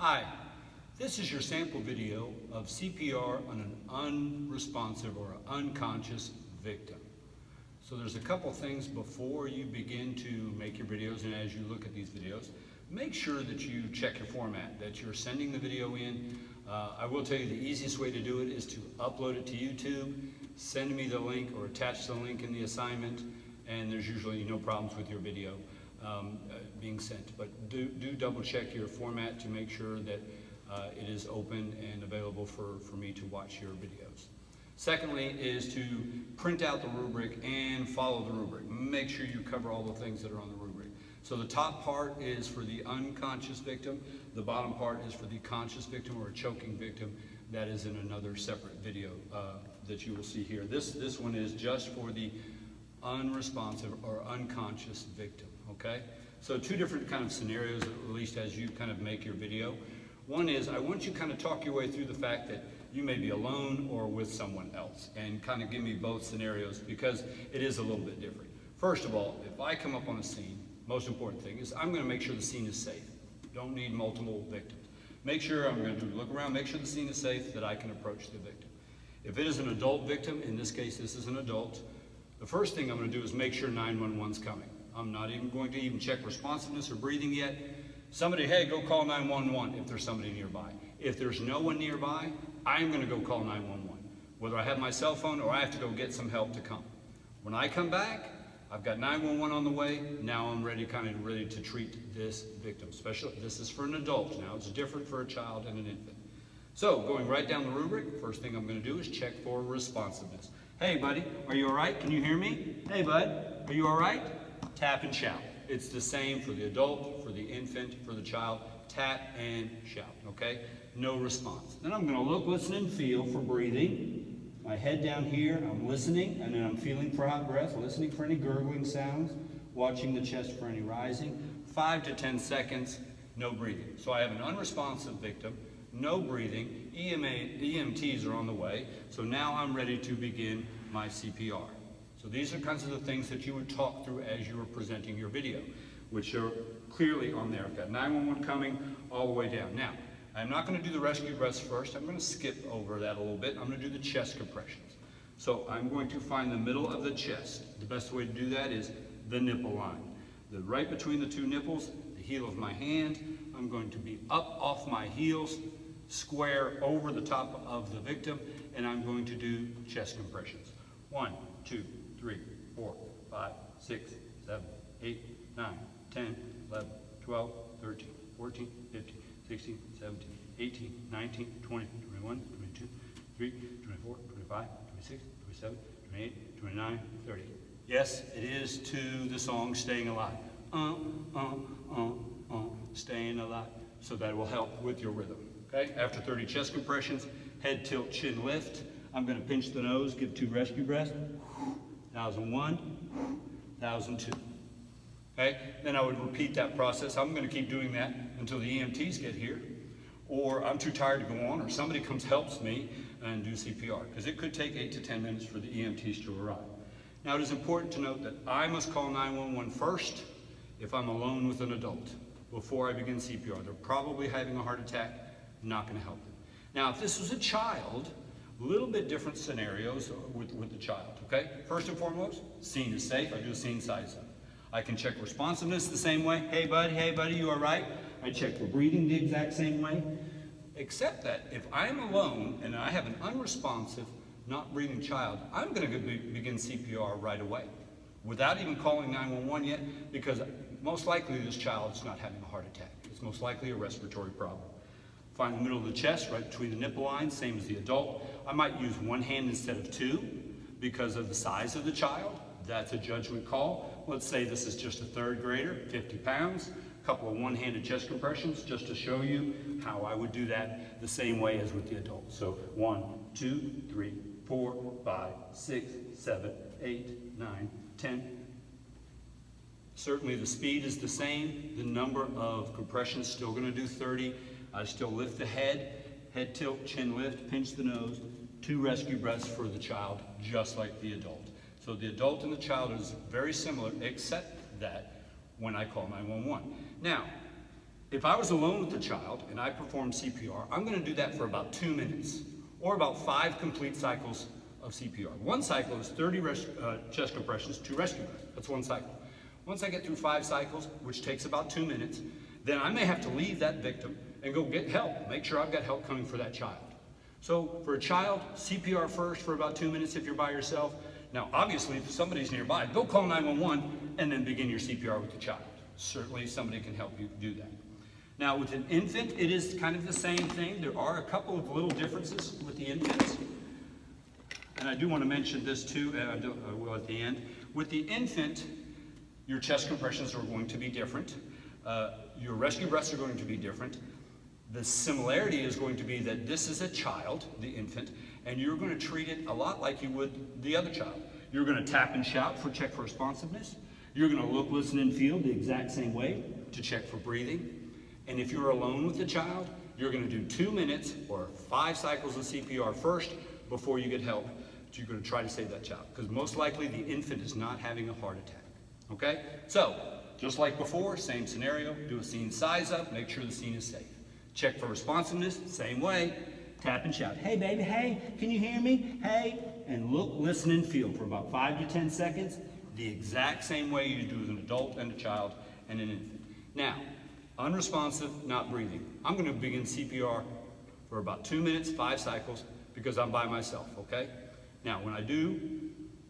Hi, this is your sample video of CPR on an unresponsive or unconscious victim. So there's a couple things before you begin to make your videos, and as you look at these videos, make sure that you check your format, that you're sending the video in. I will tell you the easiest way to do it is to upload it to YouTube, send me the link or attach the link in the assignment, and there's usually no problems with your video being sent. But do double check your format to make sure that it is open and available for me to watch your videos. Secondly is to print out the rubric and follow the rubric. Make sure you cover all the things that are on the rubric. So the top part is for the unconscious victim. The bottom part is for the conscious victim or a choking victim. That is in another separate video that you will see here. This one is just for the unresponsive or unconscious victim, okay? So two different kind of scenarios, at least as you kind of make your video. One is I want you to kind of talk your way through the fact that you may be alone or with someone else, and kind of give me both scenarios because it is a little bit different. First of all, if I come up on a scene, most important thing is I'm going to make sure the scene is safe. Don't need multiple victims. Make sure I'm going to look around, make sure the scene is safe, that I can approach the victim. If it is an adult victim, in this case this is an adult, the first thing I'm going to do is make sure 911's coming. I'm not even going to even check responsiveness or breathing yet. Somebody, hey, go call 911 if there's somebody nearby. If there's no one nearby, I'm going to go call 911. Whether I have my cell phone or I have to go get some help to come. When I come back, I've got 911 on the way. Now I'm ready to treat this victim. Especially, this is for an adult now. It's different for a child and an infant. So, going right down the rubric, first thing I'm going to do is check for responsiveness. Hey, buddy, are you all right? Can you hear me? Hey, bud, are you all right? Tap and shout. It's the same for the adult, for the infant, for the child. Tap and shout, okay? No response. Then I'm going to look, listen, and feel for breathing. My head down here, I'm listening, and then I'm feeling for hot breath, listening for any gurgling sounds, watching the chest for any rising. 5 to 10 seconds, no breathing. So I have an unresponsive victim, no breathing, EMTs are on the way, so now I'm ready to begin my CPR. So these are kinds of the things that you would talk through as you were presenting your video, which are clearly on there. I've got 911 coming all the way down. Now, I'm not going to do the rescue breaths first. I'm going to skip over that a little bit. I'm going to do the chest compressions. So I'm going to find the middle of the chest. The best way to do that is the nipple line. Right between the two nipples, the heel of my hand. I'm going to be up off my heels, square over the top of the victim, and I'm going to do chest compressions. 1, 2, 3, 4, 5, 6, 7, 8, 9, 10, 11, 12, 13, 14, 15, 16, 17, 18, 19, 20, 21, 22, 23, 24, 25, 26, 27, 28, 29, 30. Yes, it is to the song Staying Alive. Staying alive. So that will help with your rhythm. Okay? After 30 chest compressions, head tilt, chin lift. I'm going to pinch the nose, give 2 rescue breaths. 1001, 1002. Okay? Then I would repeat that process. I'm going to keep doing that until the EMTs get here, or I'm too tired to go on, or somebody comes, helps me, and do CPR, because it could take 8 to 10 minutes for the EMTs to arrive. Now, it is important to note that I must call 911 first if I'm alone with an adult before I begin CPR. They're probably having a heart attack, not going to help them. Now, if this was a child, a little bit different scenarios with the child, okay? First and foremost, scene is safe. I do a scene size up. I can check responsiveness the same way. Hey, buddy, you all right? I check for breathing the exact same way. Except that if I'm alone and I have an unresponsive, not breathing child, I'm going to begin CPR right away without even calling 911 yet, because most likely this child is not having a heart attack. It's most likely a respiratory problem. Find the middle of the chest, right between the nipple lines, same as the adult. I might use one hand instead of 2 because of the size of the child. That's a judgment call. Let's say this is just a 3rd grader, 50 pounds, a couple of one-handed chest compressions just to show you how I would do that the same way as with the adult. So 1, 2, 3, 4, 5, 6, 7, 8, 9, 10. Certainly the speed is the same. The number of compressions still going to do 30. I still lift the head tilt, chin lift, pinch the nose, 2 rescue breaths for the child, just like the adult. So the adult and the child is very similar, except that when I call 911. Now, If I was alone with the child and I performed CPR, I'm going to do that for about 2 minutes, or about 5 complete cycles of CPR. One cycle is 30 chest compressions, 2 rescue breaths. That's one cycle. Once I get through 5 cycles, which takes about 2 minutes, then I may have to leave that victim and go get help. Make sure I've got help coming for that child. So for a child, CPR first for about 2 minutes if you're by yourself. Now, obviously, if somebody's nearby, go call 911 and then begin your CPR with the child. Certainly, somebody can help you do that. Now, with an infant, it is kind of the same thing. There are a couple of little differences with the infants. And I do want to mention this too, and I will at the end. With the infant, your chest compressions are going to be different. Your rescue breaths are going to be different. The similarity is going to be that this is a child, the infant, and you're going to treat it a lot like you would the other child. You're going to tap and shout for check for responsiveness. You're going to look, listen, and feel the exact same way to check for breathing. And if you're alone with the child, you're going to do 2 minutes or 5 cycles of CPR first before you get help. You're going to try to save that child, because most likely the infant is not having a heart attack. Okay? So, just like before, same scenario, do a scene size up, make sure the scene is safe. Check for responsiveness, same way, tap and shout, hey baby, hey, can you hear me? Hey, and look, listen, and feel for about 5 to 10 seconds, the exact same way you do with an adult and a child and an infant. Now, unresponsive, not breathing. I'm going to begin CPR for about 2 minutes, 5 cycles, because I'm by myself, okay? Now, when I do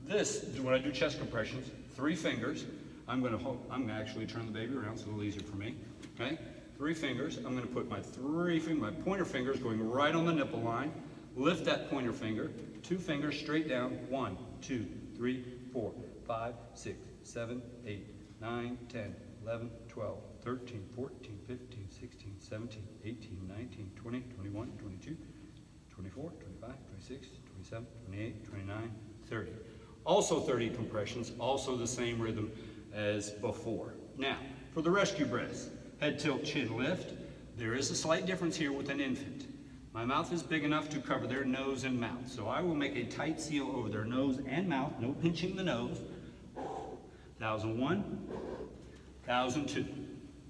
this, when I do chest compressions, 3 fingers, I'm going to actually turn the baby around so it's a little easier for me, okay? 3 fingers, I'm going to put my my pointer fingers going right on the nipple line, lift that pointer finger, 2 fingers straight down, 1, 2, 3, 4, 5, 6, 7, 8, 9, 10, 11, 12, 13, 14, 15, 16, 17, 18, 19, 20, 21, 22, 24, 25, 26, 27, 28, 29, 30. Also 30 compressions, also the same rhythm as before. Now, for the rescue breaths, head tilt, chin lift. There is a slight difference here with an infant. My mouth is big enough to cover their nose and mouth, so I will make a tight seal over their nose and mouth, no pinching the nose. 1001, 1002,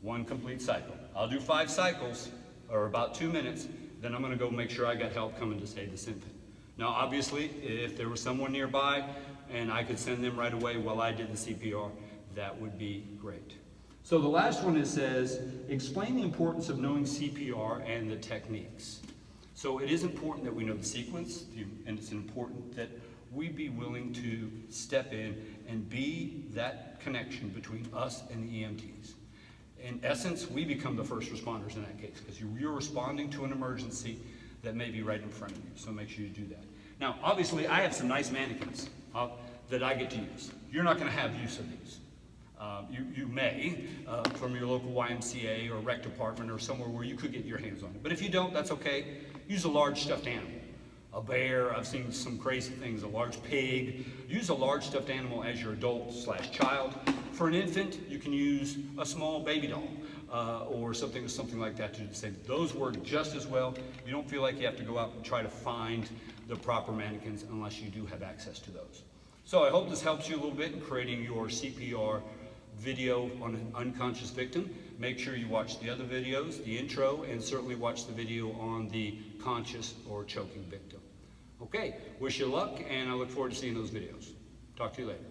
1 complete cycle. I'll do 5 cycles, or about 2 minutes, then I'm going to go make sure I got help coming to save this infant. Now, obviously, if there was someone nearby and I could send them right away while I did the CPR, that would be great. So the last one, it says, explain the importance of knowing CPR and the techniques. So it is important that we know the sequence, and it's important that we be willing to step in and be that connection between us and the EMTs. In essence, we become the first responders in that case, because you're responding to an emergency that may be right in front of you, so make sure you do that. Now, obviously, I have some nice mannequins that I get to use. You're not going to have use of these. You may, from your local YMCA or rec department or somewhere where you could get your hands on it. But if you don't, that's okay. Use a large stuffed animal. A bear, I've seen some crazy things, a large pig. Use a large stuffed animal as your adult/child. For an infant, you can use a small baby doll or something like that to do the same. Those work just as well. You don't feel like you have to go out and try to find the proper mannequins unless you do have access to those. So I hope this helps you a little bit in creating your CPR video on an unconscious victim. Make sure you watch the other videos, the intro, and certainly watch the video on the conscious or choking victim. Okay, wish you luck, and I look forward to seeing those videos. Talk to you later.